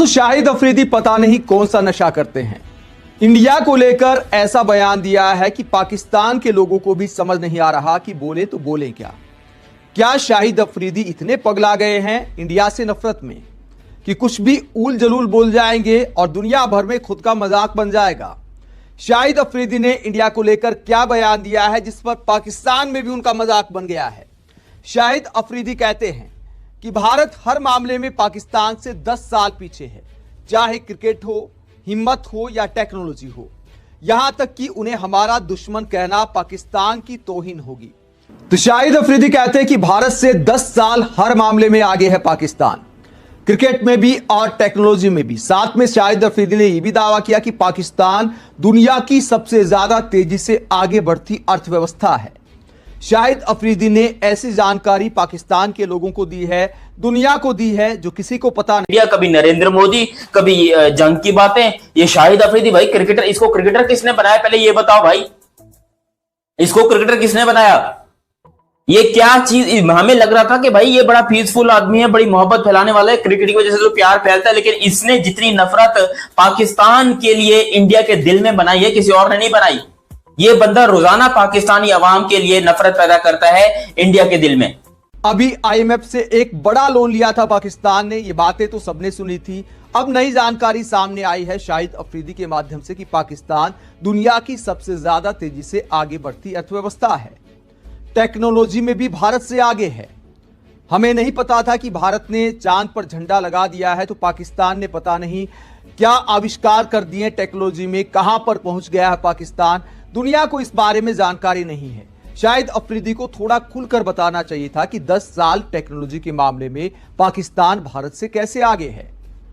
शाहिद अफरीदी पता नहीं कौन सा नशा करते हैं। इंडिया को लेकर ऐसा बयान दिया है कि पाकिस्तान के लोगों को भी समझ नहीं आ रहा कि बोले तो बोले क्या। क्या शाहिद अफरीदी इतने पगला गए हैं इंडिया से नफरत में कि कुछ भी उल जलूल बोल जाएंगे और दुनिया भर में खुद का मजाक बन जाएगा। शाहिद अफरीदी ने इंडिया को लेकर क्या बयान दिया है जिस पर पाकिस्तान में भी उनका मजाक बन गया है। शाहिद अफरीदी कहते हैं कि भारत हर मामले में पाकिस्तान से 10 साल पीछे है, चाहे क्रिकेट हो, हिम्मत हो या टेक्नोलॉजी हो। यहां तक कि उन्हें हमारा दुश्मन कहना पाकिस्तान की तौहीन होगी। तो शाहिद अफरीदी कहते हैं कि भारत से 10 साल हर मामले में आगे है पाकिस्तान, क्रिकेट में भी और टेक्नोलॉजी में भी। साथ में शाहिद अफरीदी ने यह भी दावा किया कि पाकिस्तान दुनिया की सबसे ज्यादा तेजी से आगे बढ़ती अर्थव्यवस्था है। शाहिद अफरीदी ने ऐसी जानकारी पाकिस्तान के लोगों को दी है, दुनिया को दी है, जो किसी को पता नहीं। कभी नरेंद्र मोदी, कभी जंग की बातें। ये शाहिद अफरीदी भाई क्रिकेटर, इसको क्रिकेटर किसने बनाया पहले ये बताओ भाई, इसको क्रिकेटर किसने बनाया? ये क्या चीज, हमें लग रहा था कि भाई ये बड़ा पीसफुल आदमी है, बड़ी मोहब्बत फैलाने वाला है, क्रिकेट की वजह से तो प्यार फैलता है, लेकिन इसने जितनी नफरत पाकिस्तान के लिए इंडिया के दिल में बनाई है किसी और ने नहीं बनाई। ये बंदा रोजाना पाकिस्तानी अवाम के लिए नफरत पैदा करता है इंडिया के दिल में। अभी आईएमएफ से एक बड़ा लोन लिया था पाकिस्तान ने, ये बातें तो सबने सुनी थी। अब नई जानकारी सामने आई है शाहिद अफरीदी के माध्यम से कि पाकिस्तान दुनिया की सबसे ज्यादा तेजी से आगे बढ़ती अर्थव्यवस्था है। टेक्नोलॉजी में भी भारत से आगे है। हमें नहीं पता था कि भारत ने चांद पर झंडा लगा दिया है, तो पाकिस्तान ने पता नहीं क्या आविष्कार कर दिए टेक्नोलॉजी में, कहां पर पहुंच गया है पाकिस्तान। दुनिया को इस बारे में जानकारी नहीं है। शाहिद अफरीदी को थोड़ा खुलकर बताना चाहिए था कि 10 साल टेक्नोलॉजी के मामले में पाकिस्तान भारत से कैसे आगे है।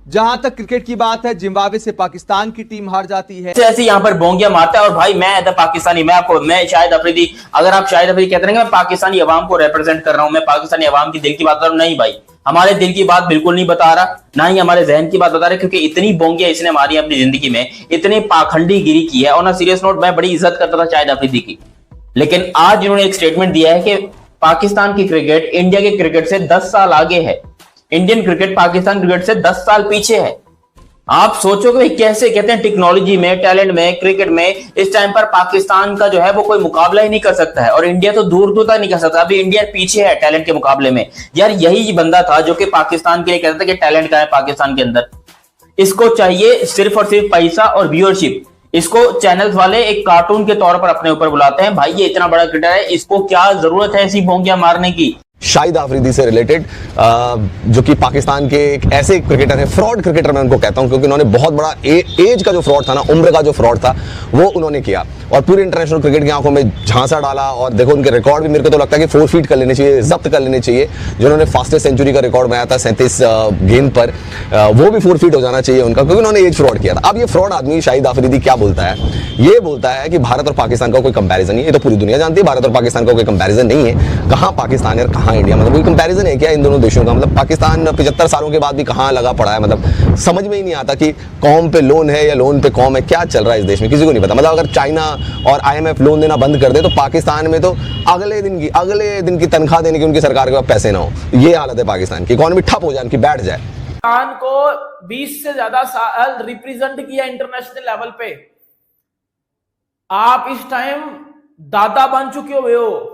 जहां तक क्रिकेट की बात है, जिम्बाब्वे से पाकिस्तान की टीम हार जाती है। ऐसे यहाँ पर बोंगिया मारता है। और भाई मैं पाकिस्तानी, मैं शाहिद अफरीदी, अगर आप शाहिद अफरीदी कहते हैं कि मैं पाकिस्तानी अवाम को रिप्रेजेंट कर रहा हूं, मैं पाकिस्तानी अवाम की दिल की बात कर रहा हूं, नहीं भाई, हमारे दिल की बात बिल्कुल नहीं बता रहा, ना ही हमारे जहन की बात बता रहा, क्योंकि इतनी बोंगिया इसने मारी अपनी जिंदगी में, इतनी पाखंडी गिरी की है। और ना सीरियस नोट, मैं बड़ी इज्जत करता था शाहिद अफरीदी की, लेकिन आज इन्होंने एक स्टेटमेंट दिया है कि पाकिस्तान की क्रिकेट इंडिया के क्रिकेट से 10 साल आगे है। इंडियन क्रिकेट पाकिस्तान क्रिकेट से 10 साल पीछे है। आप सोचो कि कैसे, कहते हैं टेक्नोलॉजी में, टैलेंट में, क्रिकेट में इस टाइम पर पाकिस्तान का जो है वो कोई मुकाबला ही नहीं कर सकता है, और इंडिया तो दूर दूर तक नहीं कर सकता। अभी इंडिया पीछे है टैलेंट के मुकाबले में। यार यही बंदा था जो कि पाकिस्तान के लिए कहता था कि टैलेंट का है पाकिस्तान के अंदर, इसको चाहिए सिर्फ और सिर्फ पैसा और व्यूअरशिप। इसको चैनल्स वाले एक कार्टून के तौर पर अपने ऊपर बुलाते हैं। भाई ये इतना बड़ा क्रिकेटर है, इसको क्या जरूरत है ऐसी भोंगिया मारने की? शाहिद अफरीदी से रिलेटेड, जो कि पाकिस्तान के एक ऐसे क्रिकेटर हैं, फ्रॉड क्रिकेटर मैं उनको कहता हूं, क्योंकि उन्होंने बहुत बड़ा एज का जो फ्रॉड था ना, उम्र का जो फ्रॉड था, वो उन्होंने किया और पूरे इंटरनेशनल क्रिकेट की आंखों में झांसा डाला। और देखो उनके रिकॉर्ड भी मेरे को तो लगता है कि 4 फीट कर लेने चाहिए, जब्त कर लेने चाहिए। जो उन्होंने फास्टेस्ट सेंचुरी का रिकॉर्ड बनाया था 37 गेंद पर, वो भी 4 फीट हो जाना चाहिए उनका, क्योंकि उन्होंने एज फ्रॉड किया था। अब ये फ्रॉड आदमी शाहिद अफरीदी क्या बोलता है? ये बोलता है कि भारत और पाकिस्तान का कोई कंपैरिजन नहीं है। ये तो पूरी दुनिया जानती है भारत और पाकिस्तान का कोई कंपैरिजन नहीं है। कहां पाकिस्तान है और कहां इंडिया, मतलब कोई कंपैरिजन है क्या इन दोनों देशों का? मतलब पाकिस्तान 75 सालों के बाद भी कहां लगा पड़ा है। मतलब समझ में ही नहीं आता कि कौम पे लोन है या लोन पे कौम है, क्या चल रहा है इस देश में, किसी को नहीं पता। मतलब अगर चाइना और आईएमएफ लोन देना बंद कर दे तो पाकिस्तान में तो अगले दिन की तनख्वाह देने की उनकी सरकार के पास पैसे ना हो। ये हालत है पाकिस्तान की, इकोनॉमी ठप हो जाए, उनकी बैठ जाए। पाकिस्तान को 20 से ज्यादा साल रिप्रेजेंट किया इंटरनेशनल लेवल पे। आप इस टाइम दादा बन चुके हो,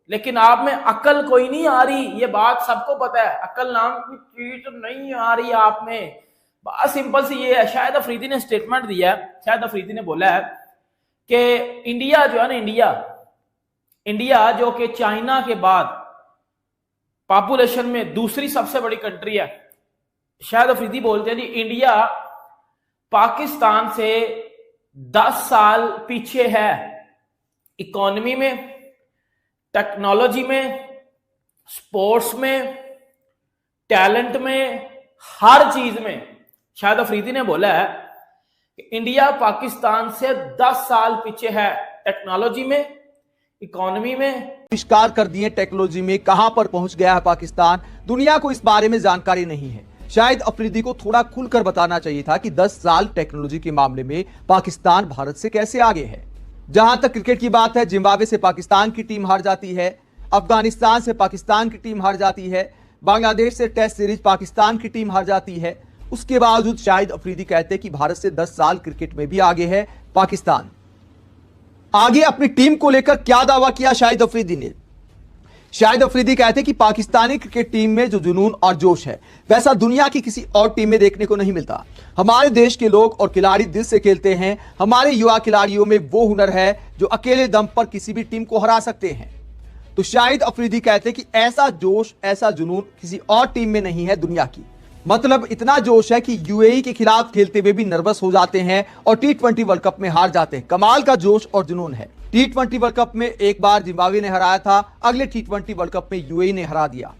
लेकिन आप में अकल कोई नहीं आ रही। ये बात सबको पता है, अकल नाम की चीज नहीं आ रही आप में। बात सिंपल सी ये है। शाहिद अफरीदी ने स्टेटमेंट दिया है। शाहिद अफरीदी ने बोला है कि इंडिया जो है ना, इंडिया जो कि चाइना के बाद पॉपुलेशन में दूसरी सबसे बड़ी कंट्री है। शाहिद अफरीदी बोलते हैं जी, इंडिया पाकिस्तान से 10 साल पीछे है, इकोनॉमी में, टेक्नोलॉजी में, स्पोर्ट्स में, टैलेंट में, हर चीज में। शाहिद अफरीदी ने बोला है कि इंडिया पाकिस्तान से 10 साल पीछे है, टेक्नोलॉजी में, इकोनॉमी में। आविष्कार कर दिए टेक्नोलॉजी में, कहां पर पहुंच गया है पाकिस्तान। दुनिया को इस बारे में जानकारी नहीं है। शाहिद अफरीदी को थोड़ा खुलकर बताना चाहिए था कि 10 साल टेक्नोलॉजी के मामले में पाकिस्तान भारत से कैसे आगे है। जहां तक क्रिकेट की बात है, जिम्बाब्वे से पाकिस्तान की टीम हार जाती है, अफगानिस्तान से पाकिस्तान की टीम हार जाती है, बांग्लादेश से टेस्ट सीरीज पाकिस्तान की टीम हार जाती है, उसके बावजूद शाहिद अफरीदी कहते हैं कि भारत से 10 साल क्रिकेट में भी आगे है पाकिस्तान। आगे अपनी टीम को लेकर क्या दावा किया शाहिद अफरीदी ने? शाहिद अफरीदी कहते हैं कि पाकिस्तानी क्रिकेट टीम में जो जुनून और जोश है वैसा दुनिया की किसी और टीम में देखने को नहीं मिलता। हमारे देश के लोग और खिलाड़ी दिल से खेलते हैं। हमारे युवा खिलाड़ियों में वो हुनर है जो अकेले दम पर किसी भी टीम को हरा सकते हैं। तो शाहिद अफरीदी कहते हैं कि ऐसा जोश, ऐसा जुनून किसी और टीम में नहीं है दुनिया की। मतलब इतना जोश है कि यूएई के खिलाफ खेलते हुए भी नर्वस हो जाते हैं और T20 वर्ल्ड कप में हार जाते हैं। कमाल का जोश और जुनून है। T20 वर्ल्ड कप में एक बार जिम्बाब्वे ने हराया था, अगले T20 वर्ल्ड कप में यूएई ने हरा दिया।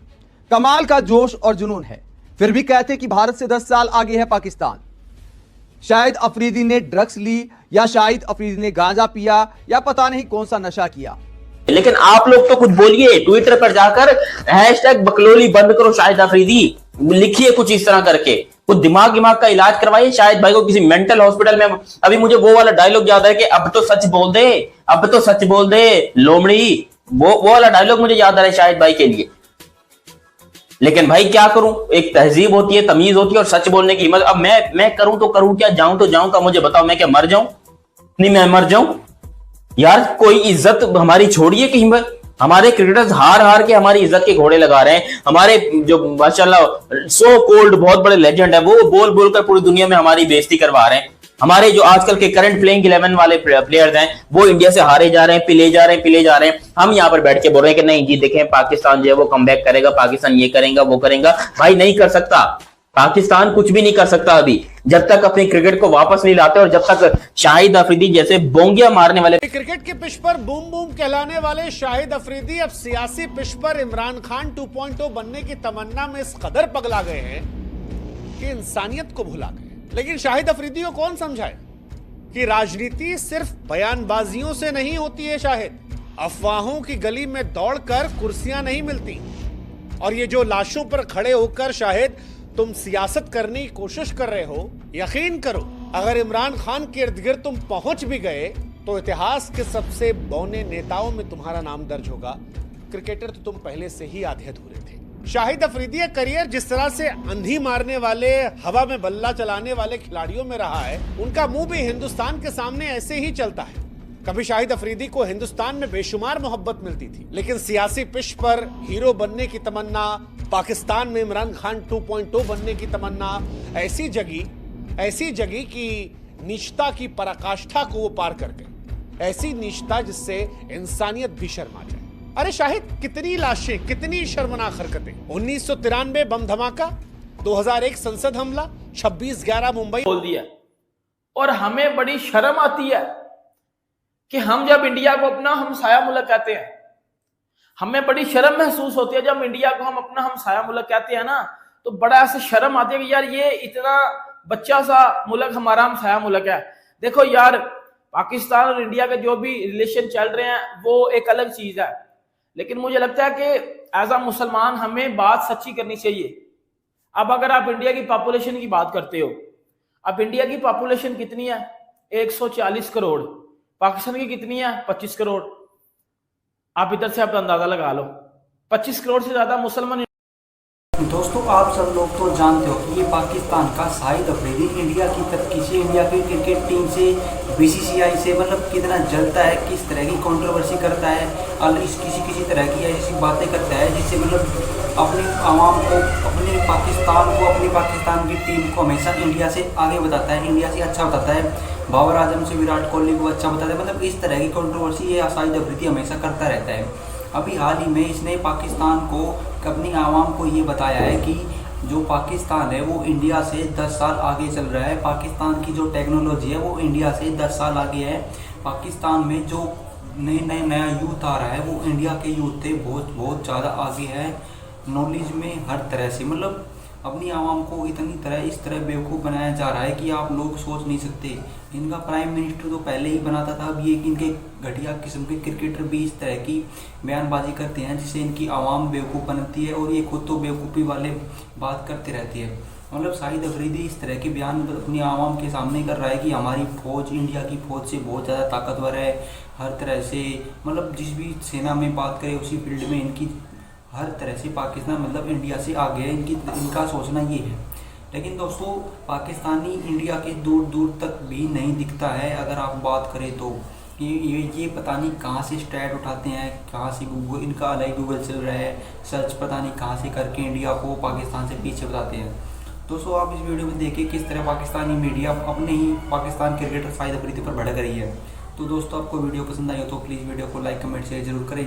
कमाल का जोश और जुनून है। फिर भी कहते हैं कि भारत से 10 साल आगे है पाकिस्तान। शाहिद अफरीदी ने ड्रग्स ली या शाहिद अफरीदी ने गांजा पिया या पता नहीं कौन सा नशा किया, लेकिन आप लोग तो कुछ बोलिए। ट्विटर पर जाकर हैशटैग बकलोली बंद करो शाहिद अफरीदी लिखिए, कुछ इस तरह करके कुछ दिमाग का इलाज करवाइए शाहिद भाई को किसी मेंटल हॉस्पिटल में। अभी मुझे वो वाला डायलॉग याद है कि अब तो सच बोल दे, अब तो सच बोल दे लोमड़ी, वो वाला डायलॉग मुझे याद आ रहा है शाहिद भाई के लिए। लेकिन भाई क्या करूं, एक तहजीब होती है, तमीज होती है और सच बोलने की हिम्मत। अब मैं करूं तो करूं क्या, जाऊं तो जाऊं का मुझे बताओ, मैं क्या मर जाऊं? नहीं मैं मर जाऊं यार, कोई इज्जत हमारी छोड़िए कि हिम्मत। हमारे क्रिकेटर्स हार के हमारी इज्जत के घोड़े लगा रहे हैं। हमारे जो माशाल्लाह सो कोल्ड बहुत बड़े लेजेंड है वो बोल कर पूरी दुनिया में हमारी बेइज्जती करवा रहे हैं। हमारे जो आजकल के करंट प्लेइंग 11 वाले प्लेयर्स हैं वो इंडिया से हारे जा रहे हैं, पिले जा रहे हैं। हम यहाँ पर बैठ के बोल रहे हैं कि नहीं जी देखें पाकिस्तान जो है वो कमबैक करेगा, पाकिस्तान ये करेगा वो करेगा। भाई नहीं कर सकता, पाकिस्तान कुछ भी नहीं कर सकता अभी जब तक अपने क्रिकेट को वापस नहीं लाते और जब तक शाहिद अफरीदी जैसे बोंगिया मारने वाले। क्रिकेट के पिच पर बूम बूम कहलाने वाले शाहिद अफरीदी अब सियासी पिच पर इमरान खान 2.0 बनने की तमन्ना में इस कदर पगला गए हैं कि इंसानियत को भुला गए। लेकिन शाहिद अफरीदी को कौन समझाए कि राजनीति सिर्फ बयानबाजियों से नहीं होती है। शाहिद अफवाहों की गली में दौड़कर कुर्सियां नहीं मिलती। और ये जो लाशों पर खड़े होकर शाहिद तुम सियासत करने की कोशिश कर रहे हो, यकीन करो अगर इमरान खान के इर्द गिर्द तुम पहुंच भी गए तो इतिहास के सबसे बौने नेताओं में तुम्हारा नाम दर्ज होगा। क्रिकेटर तो तुम पहले से ही आधे अधूरे थे। शाहिद अफरीदी का करियर जिस तरह से अंधी मारने वाले, हवा में बल्ला चलाने वाले खिलाड़ियों में रहा है, उनका मुंह भी हिंदुस्तान के सामने ऐसे ही चलता है। कभी शाहिद अफरीदी को हिंदुस्तान में बेशुमार मोहब्बत मिलती थी, लेकिन सियासी पिच पर हीरो बनने की तमन्ना, पाकिस्तान में इमरान खान 2.0 बनने की तमन्ना ऐसी जगी कि नीचता की पराकाष्ठा को वो पार कर गए। ऐसी नीचता जिससे इंसानियत भी शर्मा जाए। अरे शाहिद कितनी लाशें, कितनी शर्मनाक हरकतें। 1993 बम धमाका, 2001 संसद हमला, 26/11 मुंबई बोल दिया। और हमें बड़ी शर्म आती है कि हम जब इंडिया को अपना हमसाया मुल्क कहते हैं, हमें बड़ी शर्म महसूस होती है जब इंडिया को हम अपना हमसाया मुल्क कहते हैं ना, तो बड़ा ऐसे शर्म आती है कि यार ये इतना बच्चा सा मुल्क हमारा हमसाया मुल्क है। देखो यार पाकिस्तान और इंडिया के जो भी रिलेशन चल रहे हैं वो एक अलग चीज है, लेकिन मुझे लगता है कि एज अ मुसलमान हमें बात सच्ची करनी चाहिए। अब अगर आप इंडिया की पॉपुलेशन की बात करते हो, अब इंडिया की पॉपुलेशन कितनी है? 140 करोड़। पाकिस्तान की कितनी है? 25 करोड़। आप इधर से आप अंदाजा लगा लो, 25 करोड़ से ज्यादा मुसलमान। दोस्तों आप सब लोग तो जानते हो कि ये पाकिस्तान का शाहिद अफरीदी इंडिया की क्रिकेट टीम से, बीसीसीआई से मतलब कितना जलता है, किस तरह की कंट्रोवर्सी करता है और किसी तरह की ऐसी बातें करता है जिससे मतलब अपनी आवाम को, अपने पाकिस्तान की टीम को हमेशा इंडिया से आगे बताता है, इंडिया से अच्छा बताता है, बाबर आजम से विराट कोहली को अच्छा बताता है। मतलब इस तरह की कंट्रोवर्सी ये शाहिद अफरीदी हमेशा करता रहता है। अभी हाल ही में इसने पाकिस्तान को, अपनी आवाम को ये बताया है कि जो पाकिस्तान है वो इंडिया से 10 साल आगे चल रहा है। पाकिस्तान की जो टेक्नोलॉजी है वो इंडिया से 10 साल आगे है। पाकिस्तान में जो नया यूथ आ रहा है वो इंडिया के यूथ से बहुत ज़्यादा आगे है नॉलेज में, हर तरह से। मतलब अपनी आवाम को इस तरह बेवकूफ़ बनाया जा रहा है कि आप लोग सोच नहीं सकते। इनका प्राइम मिनिस्टर तो पहले ही बनाता था, अब ये इनके घटिया किस्म के क्रिकेटर भी इस तरह की बयानबाजी करते हैं जिससे इनकी आवाम बेवकूफ़ बनती है और ये खुद तो बेवकूफ़ी वाले बात करते रहती है। मतलब शाहिद अफरीदी इस तरह के बयान अपनी आवाम के सामने कर रहा है कि हमारी फ़ौज इंडिया की फ़ौज से बहुत ज़्यादा ताकतवर है, हर तरह से। मतलब जिस भी सेना में बात करें उसी फील्ड में इनकी हर तरह से पाकिस्तान मतलब इंडिया से आगे है, इनका सोचना ये है। लेकिन दोस्तों पाकिस्तानी इंडिया के दूर दूर तक भी नहीं दिखता है। अगर आप बात करें तो ये पता नहीं कहाँ से स्टैट उठाते हैं, कहाँ से गूगल, इनका अलग गूगल चल रहा है, सर्च पता नहीं कहाँ से करके इंडिया को पाकिस्तान से पीछे बताते हैं। दोस्तों आप इस वीडियो में देखिए किस तरह पाकिस्तानी मीडिया अपने ही पाकिस्तान क्रिकेटर शाहिद अफरीदी पर भड़क रही है। तो दोस्तों आपको वीडियो पसंद आई हो तो प्लीज़ वीडियो को लाइक कमेंट शेयर जरूर करें।